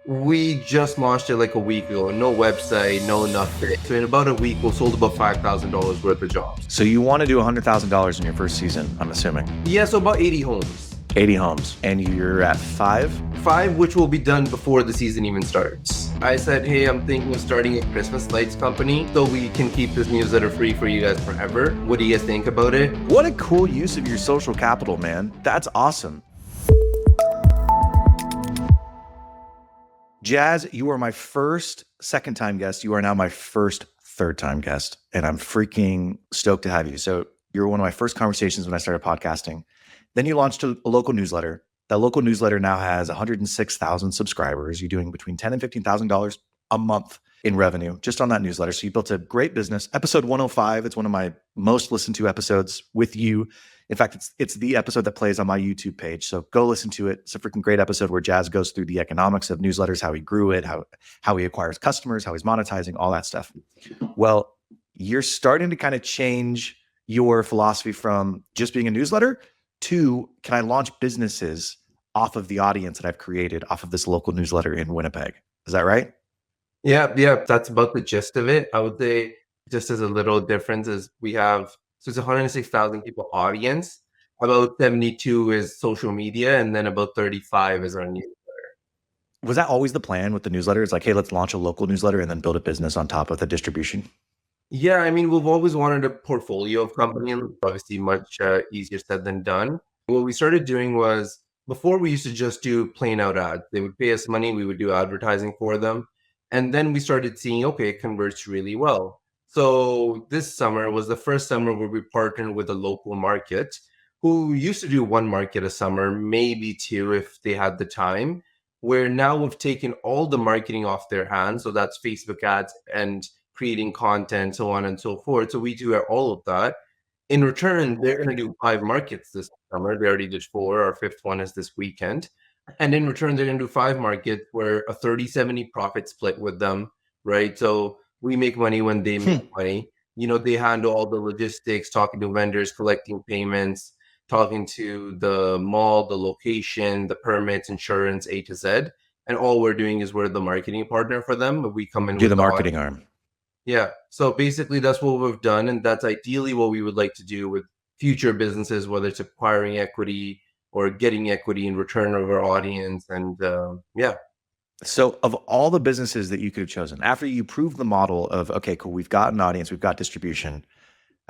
We just launched it like a week ago. No website, no nothing. So in about a week, we sold about $5,000 worth of jobs. So you want to do $100,000 in your first season, I'm assuming. Yeah, so about 80 homes. 80 homes. And you're at 5? 5, which will be done before the season even starts. I said, hey, I'm thinking of starting a Christmas lights company so we can keep this newsletter free for you guys forever. What do you guys think about it? What a cool use of your social capital, man. That's awesome. Jazz, you are my first second-time guest. You are now my first third-time guest, and I'm freaking stoked to have you. So you're one of my first conversations when I started podcasting. Then you launched a local newsletter. That local newsletter now has 106,000 subscribers. You're doing between $10,000 and $15,000 a month in revenue just on that newsletter. So you built a great business. Episode 105, it's one of my most listened to episodes with you. In fact, it's the episode that plays on my YouTube page. So go listen to it. It's a freaking great episode where Jazz goes through the economics of newsletters, how he grew it, how he acquires customers, how he's monetizing, all that stuff. Well, you're starting to kind of change your philosophy from just being a newsletter to, can I launch businesses off of the audience that I've created off of this local newsletter in Winnipeg? Is that right? Yeah, that's about the gist of it. I would say just as a little difference is we have, so it's 106,000 people audience. About 72 is social media, and then about 35 is our newsletter. Was that always the plan with the newsletter? It's like, hey, let's launch a local newsletter and then build a business on top of the distribution. Yeah, I mean, we've always wanted a portfolio of companies, obviously much easier said than done. What we started doing was, before we used to just do plain out ads. They would pay us money, we would do advertising for them. And then we started seeing, okay, it converts really well. So this summer was the first summer where we partnered with a local market who used to do one market a summer, maybe two if they had the time, where now we've taken all the marketing off their hands. So that's Facebook ads and creating content, so on and so forth. So we do all of that. In return, they're going to do 5 markets this summer. They already did 4. Our 5th one is this weekend. And in return, they're going to do 5 markets where a 30-70 profit split with them, right? So we make money when they make money. You know, they handle all the logistics, talking to vendors, collecting payments, talking to the mall, the location, the permits, insurance, A to Z. And all we're doing is we're the marketing partner for them. But we come in Do with the marketing arm. Yeah. So basically that's what we've done. And that's ideally what we would like to do with future businesses, whether it's acquiring equity or getting equity in return of our audience. And yeah. So of all the businesses that you could have chosen, after you proved the model of, okay, cool, we've got an audience, we've got distribution.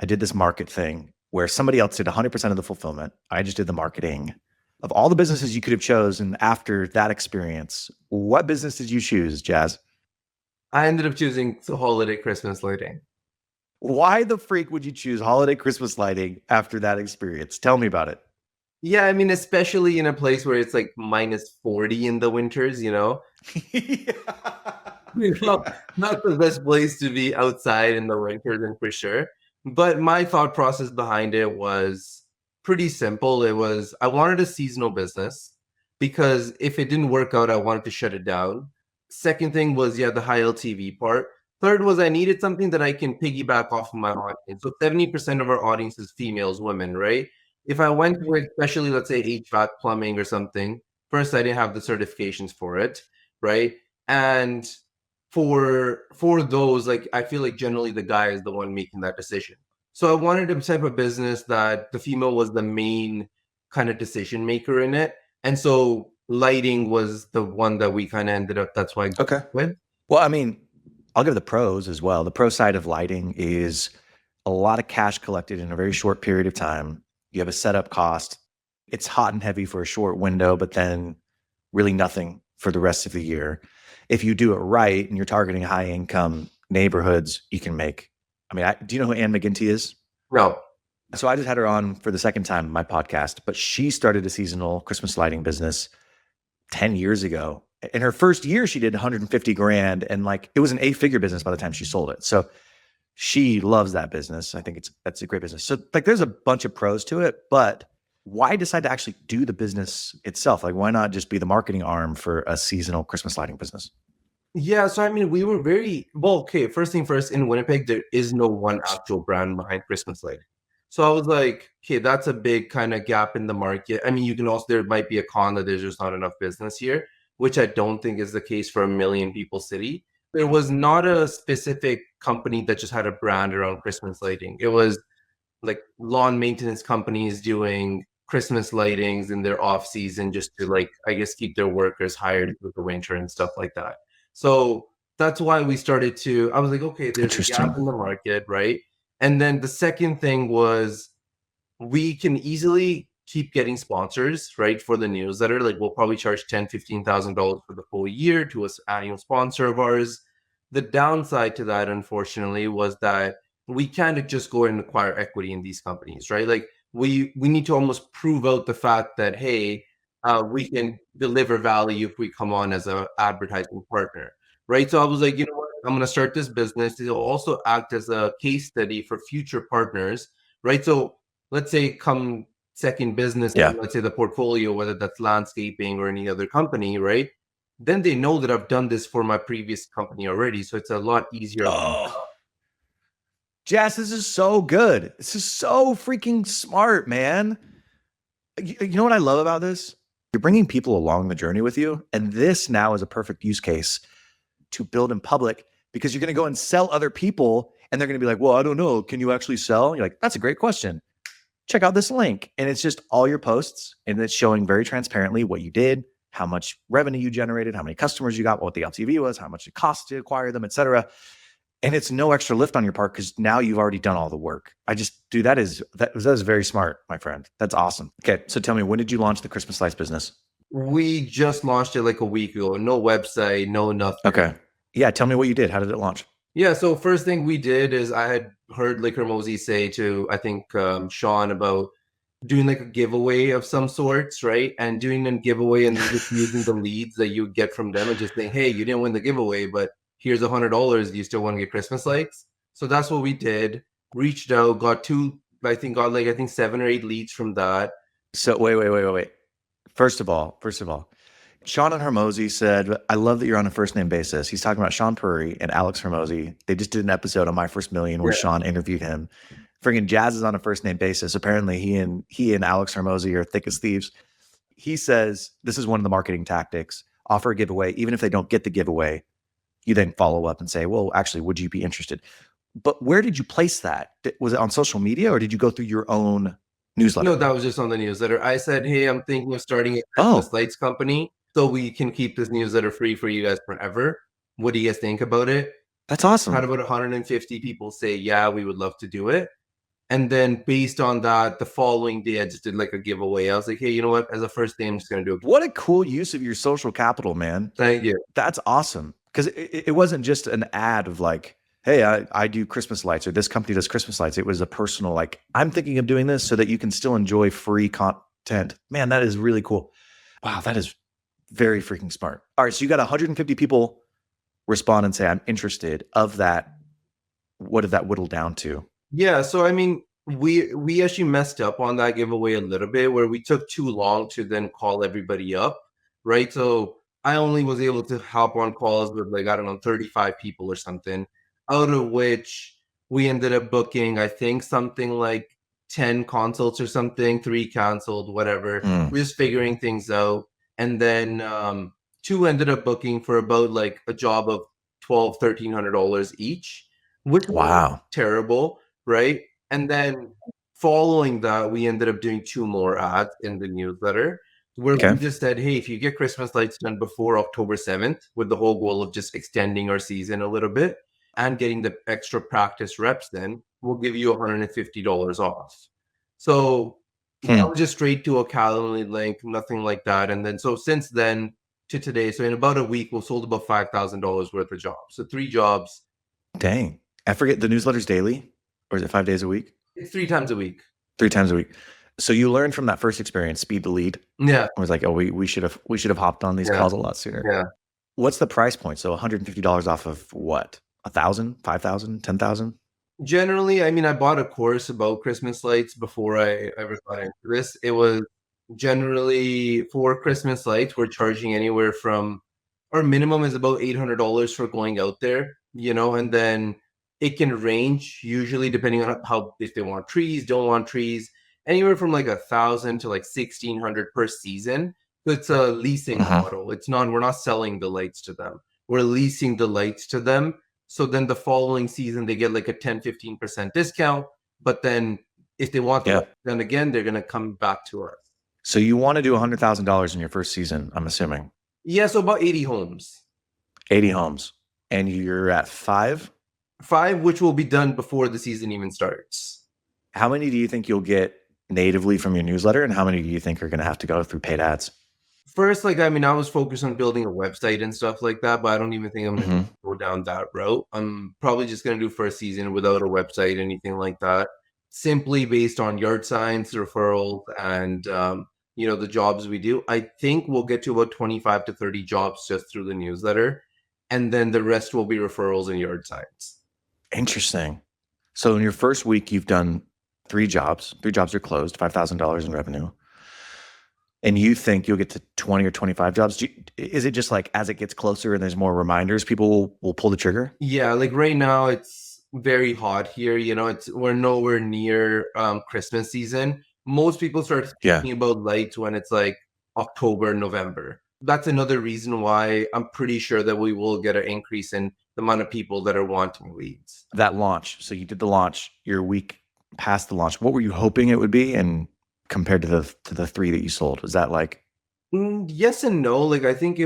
I did this market thing where somebody else did 100% of the fulfillment. I just did the marketing. Of all the businesses you could have chosen after that experience, what business did you choose, Jazz? I ended up choosing the holiday Christmas lighting. Why the freak would you choose holiday Christmas lighting after that experience? Tell me about it. Yeah, I mean, especially in a place where it's like minus 40 in the winters, you know? Not the best place to be outside in the winter, then for sure. But my thought process behind it was pretty simple. It was, I wanted a seasonal business because if it didn't work out, I wanted to shut it down. Second thing was, the high LTV part. Third was I needed something that I can piggyback off of my audience. So 70% of our audience is females, women, right? If I went with, especially, let's say, HVAC, plumbing or something, first, I didn't have the certifications for it, right? And for those, like, I feel like generally the guy is the one making that decision. So I wanted a type of business that the female was the main kind of decision maker in it. And so lighting was the one that we kind of ended up, that's why I got with. Well, I mean, I'll give the pros as well. The pro side of lighting is a lot of cash collected in a very short period of time. You have a setup cost. It's hot and heavy for a short window, but then really nothing for the rest of the year. If you do it right and you're targeting high income neighborhoods, you can make, I mean, do you know who Ann McGinty is? No. So I just had her on for the second time on my podcast, but she started a seasonal Christmas lighting business 10 years ago. In her first year, she did 150 grand, and like it was an 8-figure business by the time she sold it. So she loves that business. I think that's a great business. So like there's a bunch of pros to it, but why decide to actually do the business itself? Like why not just be the marketing arm for a seasonal Christmas lighting business? Yeah, so I mean, we were very, well, okay, first thing first, in Winnipeg, there is no one actual brand behind Christmas lighting. So I was like, okay, that's a big kind of gap in the market. I mean, you can also, there might be a con that there's just not enough business here. which I don't think is the case for a million people city. There was not a specific company that just had a brand around Christmas lighting. It was like lawn maintenance companies doing Christmas lightings in their off season just to like, I guess, keep their workers hired through the winter and stuff like that. So that's why we started to, I was like, okay, there's a gap Interesting. in the market, right? And then the second thing was we can easily keep getting sponsors, right, for the newsletter. Like we'll probably charge $10,000-$15,000 for the full year to us annual sponsor of ours. The downside to that, unfortunately, was that we can't just go and acquire equity in these companies, right? Like we need to almost prove out the fact that hey, we can deliver value if we come on as a advertising partner, right? So I was like, you know what, I'm going to start this business. It'll also act as a case study for future partners, right? So let's say come second business, Yeah. let's say the portfolio, whether that's landscaping or any other company, right? Then they know that I've done this for my previous company already. So it's a lot easier. Oh, Jazz, this is so good. This is so freaking smart, man. You know what I love about this? You're bringing people along the journey with you. And this now is a perfect use case to build in public because you're going to go and sell other people and they're going to be like, well, I don't know. Can you actually sell? You're like, that's a great question. Check out this link. And it's just all your posts and it's showing very transparently what you did, how much revenue you generated, how many customers you got, what the LTV was, how much it cost to acquire them, et cetera. And it's no extra lift on your part because now you've already done all the work. Dude, that is very smart, my friend. That's awesome. Okay. So tell me, when did you launch the Christmas lights business? We just launched it like a week ago. No website, no nothing. Okay. Yeah. Tell me what you did. How did it launch? Yeah. So first thing we did is I had heard like Hormozi say to, I think, Sean about doing like a giveaway of some sorts, right? And doing a giveaway and then just using the leads that you get from them and just saying, hey, you didn't win the giveaway, but here's $100. Do you still want to get Christmas lights? So that's what we did. Reached out, got I think 7 or 8 leads from that. So wait. First of all, Sean and Hormozi said, I love that you're on a first name basis. He's talking about Sean Puri and Alex Hormozi. They just did an episode on My First Million where Sean interviewed him. Friggin' Jazz is on a first name basis. Apparently he and Alex Hormozi are thick as thieves. He says this is one of the marketing tactics. Offer a giveaway. Even if they don't get the giveaway, you then follow up and say, well, actually, would you be interested? But where did you place that? Was it on social media or did you go through your own newsletter? No, that was just on the newsletter. I said, hey, I'm thinking of starting a Christmas lights company so we can keep this newsletter free for you guys forever. What do you guys think about it? That's awesome. Had about 150 people say, yeah, we would love to do it. And then based on that, the following day, I just did like a giveaway. I was like, hey, you know what? As a first day, I'm just going to do it. What a cool use of your social capital, man. Thank you. That's awesome. Because it wasn't just an ad of like, hey, I do Christmas lights or this company does Christmas lights. It was a personal, like, I'm thinking of doing this so that you can still enjoy free content. Man, that is really cool. Wow, that is very freaking smart. All right, so you got 150 people respond and say, I'm interested. Of that, what did that whittle down to? Yeah, so I mean, we actually messed up on that giveaway a little bit where we took too long to then call everybody up, right? So I only was able to hop on calls with like, I don't know, 35 people or something, out of which we ended up booking, I think, something like 10 consults or something, 3 canceled, whatever. We're just figuring things out. And then 2 ended up booking for about like a job of $1,200-$1,300 each, which was terrible, right? And then following that, we ended up doing 2 more ads in the newsletter where we just said, hey, if you get Christmas lights done before October 7th, with the whole goal of just extending our season a little bit and getting the extra practice reps, then we'll give you $150 off. So that was just straight to a Calendly link, nothing like that. And then so since then to today, so in about a week, we've sold about $5,000 worth of jobs. So 3 jobs. Dang. I forget, the newsletter's daily, or is it 5 days a week? It's 3 times a week. 3 times a week. So you learned from that first experience, speed the lead. Yeah. I was like, oh, we should have hopped on these calls a lot sooner. Yeah. What's the price point? So $150 off of what? 1,000, 5,000, 10,000? Generally, I mean, I bought a course about Christmas lights before I ever got into this. It was generally for Christmas lights, we're charging anywhere from, our minimum is about $800 for going out there, you know, and then it can range usually depending on how, if they want trees, don't want trees, anywhere from like 1,000 to like 1,600 per season. It's a leasing model. We're not selling the lights to them. We're leasing the lights to them. So then the following season, they get like a 10-15% discount. But then if they want the lights done again, they're going to come back to us. So you want to do $100,000 in your first season, I'm assuming. Yeah, so about 80 homes. 80 homes. And you're at 5? 5, which will be done before the season even starts. How many do you think you'll get natively from your newsletter? And how many do you think are going to have to go through paid ads? First, I was focused on building a website and stuff like that, but I don't even think I'm going to go down that route. I'm probably just going to do first season without a website, anything like that, simply based on yard signs, referrals, and the jobs we do. I think we'll get to about 25 to 30 jobs just through the newsletter, and then the rest will be referrals and yard signs. Interesting. So in your first week, you've done 3 jobs. 3 jobs are closed, $5,000 in revenue. And you think you'll get to 20 or 25 jobs? Is it just like as it gets closer and there's more reminders, people will pull the trigger? Yeah, like right now it's very hot here. We're nowhere near Christmas season. Most people start thinking about lights when it's like October, November. That's another reason why I'm pretty sure that we will get an increase in the amount of people that are wanting leads. That launch. So you did the launch, you're a week past the launch. What were you hoping it would be? And compared to the 3 that you sold, was that like? Yes and no. Like, I think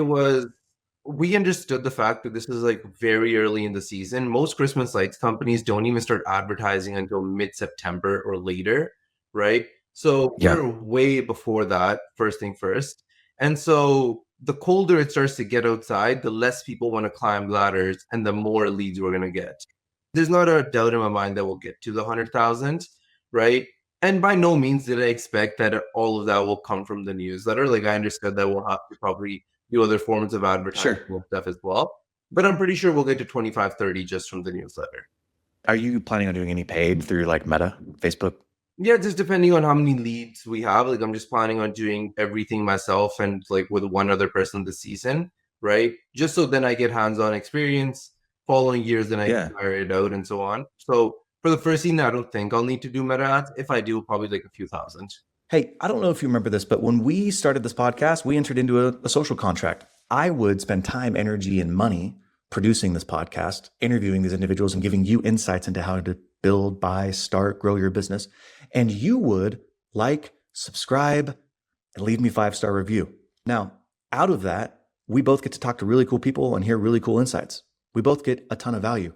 we understood the fact that this is like very early in the season. Most Christmas lights companies don't even start advertising until mid-September or later, right? So we're way before that, first thing first. And so the colder it starts to get outside, the less people want to climb ladders and the more leads we're going to get. There's not a doubt in my mind that we'll get to the 100,000, right? And by no means did I expect that all of that will come from the newsletter. Like, I understood that we'll have to probably do other forms of advertising and stuff as well. But I'm pretty sure we'll get to 25, 30 just from the newsletter. Are you planning on doing any paid through like Meta, Facebook? Yeah, just depending on how many leads we have. Like, I'm just planning on doing everything myself and like with one other person this season, right? Just so then I get hands-on experience. Following years, then I can hire it out and so on. So for the first season, I don't think I'll need to do Meta ads. If I do, probably like a few thousand. Hey, I don't know if you remember this, but when we started this podcast, we entered into a social contract. I would spend time, energy, and money producing this podcast, interviewing these individuals and giving you insights into how to build, buy, start, grow your business. And you would like, subscribe, and leave me a 5-star review. Now, out of that, we both get to talk to really cool people and hear really cool insights. We both get a ton of value.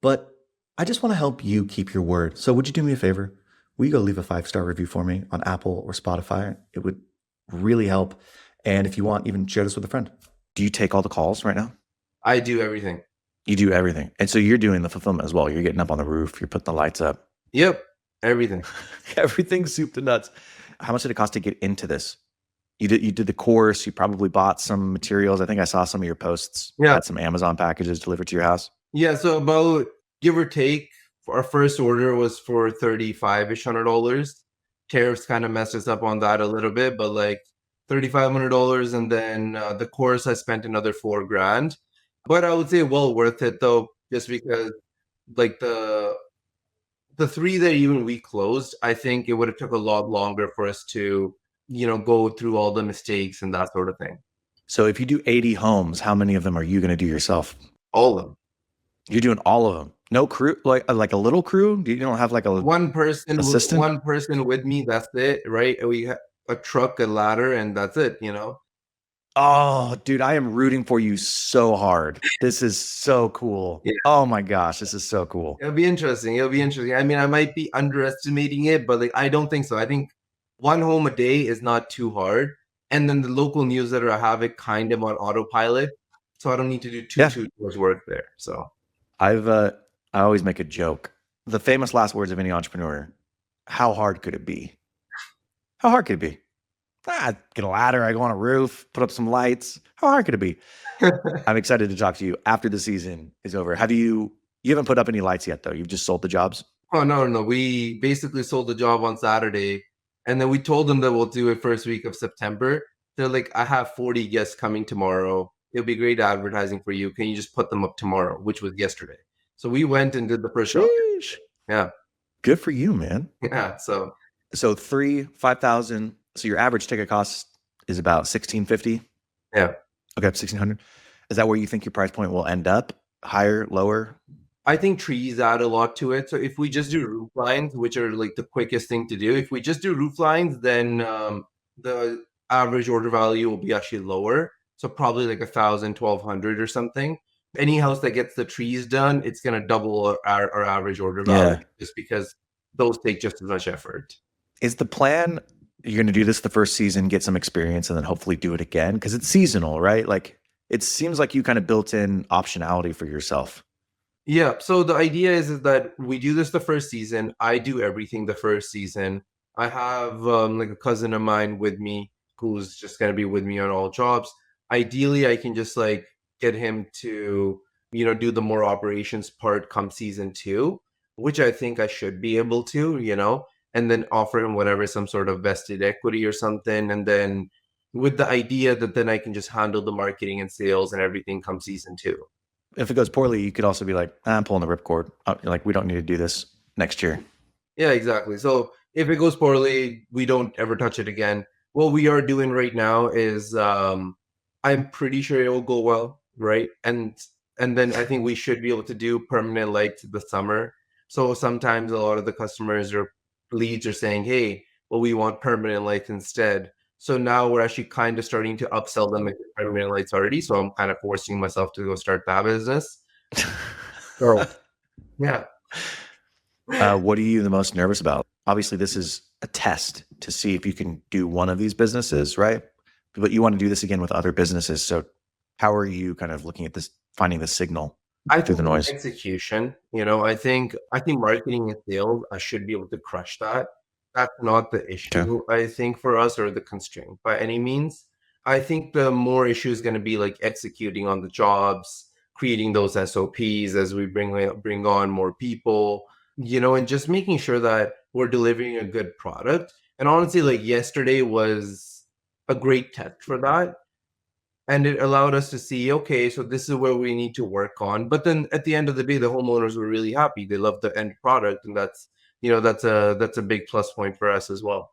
But I just want to help you keep your word. So would you do me a favor? Will you go leave a 5-star review for me on Apple or Spotify? It would really help. And if you want, even share this with a friend. Do you take all the calls right now? I do everything. You do everything. And so you're doing the fulfillment as well. You're getting up on the roof. You're putting the lights up. Yep. Everything. Everything soup to nuts. How much did it cost to get into this? You did the course. You probably bought some materials. I think I saw some of your posts. Yeah. Had some Amazon packages delivered to your house. Yeah. So about, give or take, our first order was for $3,500. Tariffs kind of messed us up on that a little bit, but like $3,500. And then the course, I spent another $4,000. But I would say well worth it though, just because like the 3 that even we closed, I think it would have took a lot longer for us to, go through all the mistakes and that sort of thing. So if you do 80 homes, how many of them are you going to do yourself? All of them. You're doing all of them. No crew, like a little crew? You don't have like a one person assistant? One person with me, that's it, right? We have a truck, a ladder, and that's it, Oh, dude, I am rooting for you so hard. This is so cool. Yeah. Oh my gosh, this is so cool. It'll be interesting. I mean, I might be underestimating it, but like I don't think so. I think 1 home a day is not too hard. And then the local newsletter, I have it kind of on autopilot. So I don't need to do too much work there. So I always make a joke. The famous last words of any entrepreneur: how hard could it be? How hard could it be? I get a ladder, I go on a roof, put up some lights. How hard could it be? I'm excited to talk to you after the season is over. You haven't put up any lights yet though. You've just sold the jobs. Oh, no. We basically sold the job on Saturday. And then we told them that we'll do it first week of September. They're like, I have 40 guests coming tomorrow. It'll be great advertising for you. Can you just put them up tomorrow, which was yesterday? So we went and did the first show. Yeah. Good for you, man. Yeah. So 5,000. So your average ticket costs is about 1650. Yeah. Okay, 1600. Is that where you think your price point will end up? Higher, lower? I think trees add a lot to it. So if we just do roof lines, which are like the quickest thing to do, if we just do roof lines, then the average order value will be actually lower. So probably like 1,000, 1,200 or something. Any house that gets the trees done, it's going to double our average order value Yeah. just because those take just as much effort. Is the plan you're going to do this the first season, get some experience, and then hopefully do it again? Because it's seasonal, right? Like it seems like you kind of built in optionality for yourself. Yeah. So the idea is that we do this the first season. I do everything the first season. I have like a cousin of mine with me who's just going to be with me on all jobs. Ideally, I can just like get him to, do the more operations part come season two, which I think I should be able to, and then offer him whatever, some sort of vested equity or something. And then with the idea that then I can just handle the marketing and sales and everything come season two. If it goes poorly, you could also be like, I'm pulling the ripcord. Like we don't need to do this next year. Yeah, exactly. So if it goes poorly, we don't ever touch it again. What we are doing right now is I'm pretty sure it will go well, right? And then I think we should be able to do permanent lights the summer. So sometimes a lot of the customers or leads are saying, hey, well, we want permanent lights instead. So now we're actually kind of starting to upsell them into permanent lights already. So I'm kind of forcing myself to go start that business. So yeah. What are you the most nervous about? Obviously, this is a test to see if you can do one of these businesses, right? But you want to do this again with other businesses. So how are you kind of looking at this, finding the signal I through think the noise? execution, I think marketing and sales, I should be able to crush that. That's not the Okay. issue, I think, for us or the constraint by any means. I think the more issue is going to be like executing on the jobs, creating those SOPs as we bring on more people, and just making sure that we're delivering a good product. And honestly, like yesterday was a great test for that, and it allowed us to see, okay, so this is where we need to work on. But then at the end of the day, the homeowners were really happy. They loved the end product, and that's a big plus point for us as well.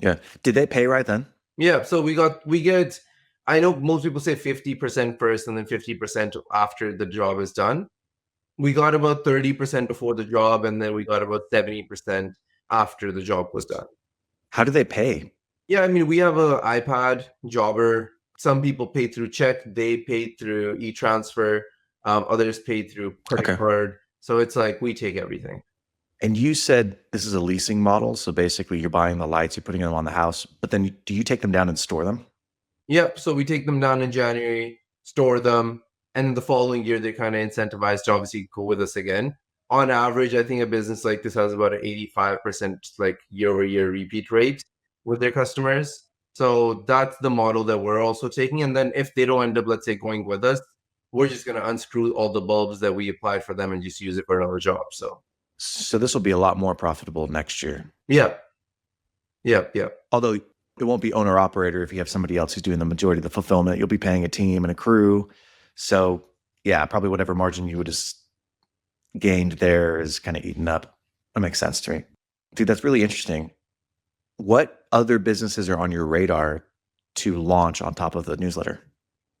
Yeah. Did they pay right then? Yeah, so we get, I know most people say 50% first and then 50% after the job is done. We got about 30% before the job, and then we got about 70% after the job was done. How do they pay? Yeah, I mean, we have an iPad jobber. Some people pay through check. They pay through e-transfer. Others pay through credit Okay. card. So it's like we take everything. And you said this is a leasing model. So basically you're buying the lights, you're putting them on the house, but then do you take them down and store them? Yep. So we take them down in January, store them, and the following year they're kind of incentivized to obviously go with us again. On average, I think a business like this has about an 85% like year-over-year repeat rate with their customers. So that's the model that we're also taking. And then if they don't end up, let's say, going with us, we're just going to unscrew all the bulbs that we applied for them and just use it for another job. So this will be a lot more profitable next year. Yeah. Although it won't be owner operator if you have somebody else who's doing the majority of the fulfillment. You'll be paying a team and a crew. So yeah, probably whatever margin you would have gained there is kind of eaten up. That makes sense to me. Dude, that's really interesting. What other businesses are on your radar to launch on top of the newsletter?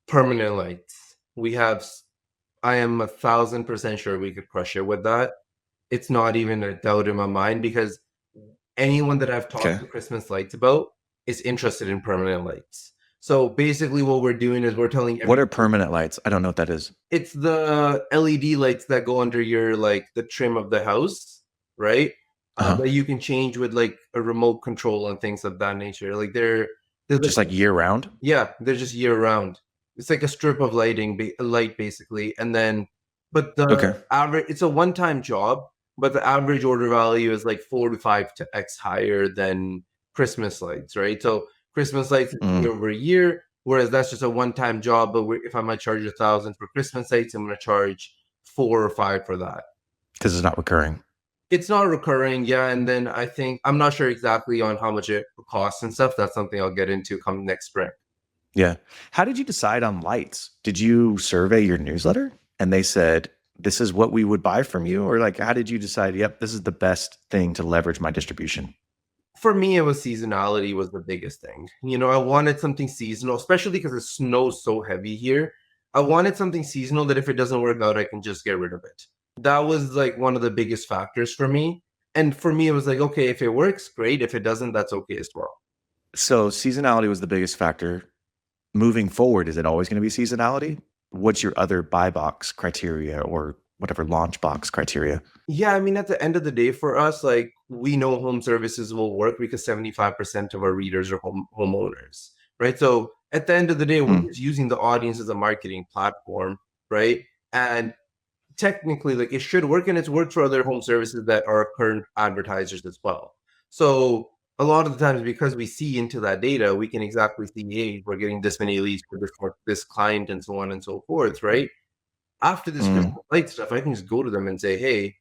Permanent lights. I am 1,000% sure we could crush it with that. It's not even a doubt in my mind because anyone that I've talked to Christmas lights about is interested in permanent lights. So basically what we're doing is we're telling what are permanent lights? I don't know what that is. It's the LED lights that go under your like the trim of the house, right? That you can change with like a remote control and things of that nature. Like they're just like year round. Yeah, they're just year round. It's like a strip of light basically, and then but the average, it's a one-time job, but the average order value is like 4 to 5x higher than Christmas lights, right? So Christmas lights over a year, whereas that's just a one-time job. But if I might charge 1,000 for Christmas lights, I'm going to charge 4 or 5 for that because it's not recurring. It's not recurring, yeah. And then I think I'm not sure exactly on how much it costs and stuff. That's something I'll get into come next spring. Yeah. How did you decide on lights? Did you survey your newsletter and they said, this is what we would buy from you? Or like, how did you decide, yep, this is the best thing to leverage my distribution? For me, it was seasonality was the biggest thing. I wanted something seasonal, especially because it snows so heavy here. I wanted something seasonal that if it doesn't work out, I can just get rid of it. That was like one of the biggest factors for me. And for me, it was like, okay, if it works, great. If it doesn't, that's okay as well. So seasonality was the biggest factor. Moving forward, is it always going to be seasonality? What's your other buy box criteria or whatever launch box criteria? Yeah, I mean, at the end of the day, for us, like we know home services will work because 75% of our readers are homeowners, right? So at the end of the day, we're just using the audience as a marketing platform, right? And technically, like it should work, and it's worked for other home services that are current advertisers as well. So a lot of the times, because we see into that data, we can exactly see, hey, we're getting this many leads for this client and so on and so forth, right? After this Christmas light stuff, I can just go to them and say, hey,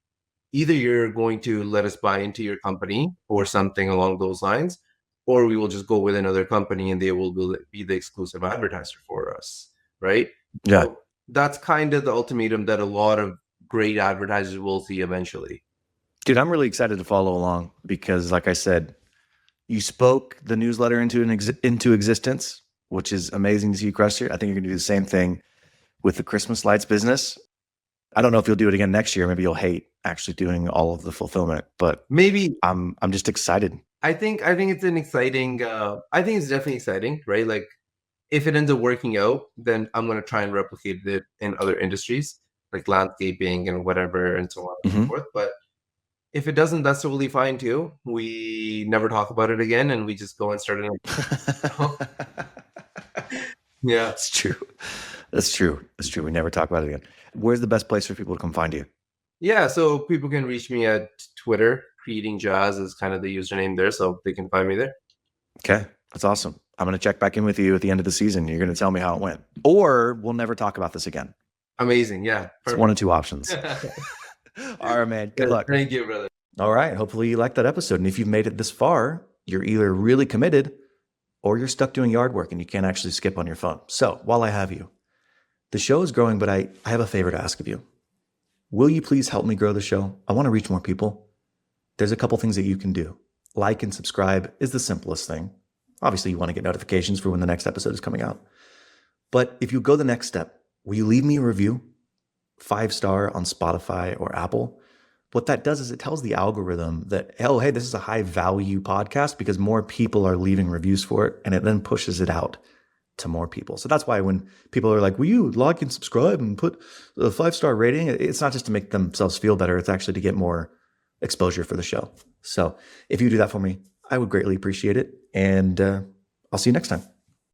either you're going to let us buy into your company or something along those lines, or we will just go with another company and they will be the exclusive advertiser for us, right? Yeah. So that's kind of the ultimatum that a lot of great advertisers will see eventually. Dude, I'm really excited to follow along because, like I said, you spoke the newsletter into existence, which is amazing to see you crush here. I think you're going to do the same thing with the Christmas lights business. I don't know if you'll do it again next year. Maybe you'll hate actually doing all of the fulfillment, but maybe I'm just excited. I think it's an exciting. I think it's definitely exciting, right? Like if it ends up working out, then I'm going to try and replicate it in other industries like landscaping and whatever and so on and so forth. But if it doesn't, that's totally fine too. We never talk about it again and we just go and start it. Yeah. That's true. That's true. We never talk about it again. Where's the best place for people to come find you? Yeah. So people can reach me at Twitter. Creating Jazz is kind of the username there. So they can find me there. Okay. That's awesome. I'm going to check back in with you at the end of the season. You're going to tell me how it went, or we'll never talk about this again. Amazing. Yeah. Perfect. It's one of two options. All right, man. Good luck. Thank you, brother. All right. Hopefully you liked that episode. And if you've made it this far, you're either really committed or you're stuck doing yard work and you can't actually skip on your phone. So while I have you, the show is growing, but I have a favor to ask of you. Will you please help me grow the show? I want to reach more people. There's a couple things that you can do. Like and subscribe is the simplest thing. Obviously, you want to get notifications for when the next episode is coming out. But if you go the next step, will you leave me a review? 5-star on Spotify or Apple. What that does is it tells the algorithm that, oh, hey, this is a high value podcast because more people are leaving reviews for it, and it then pushes it out to more people. So that's why when people are like, will you like and subscribe and put a 5-star rating? It's not just to make themselves feel better. It's actually to get more exposure for the show. So if you do that for me, I would greatly appreciate it. And I'll see you next time.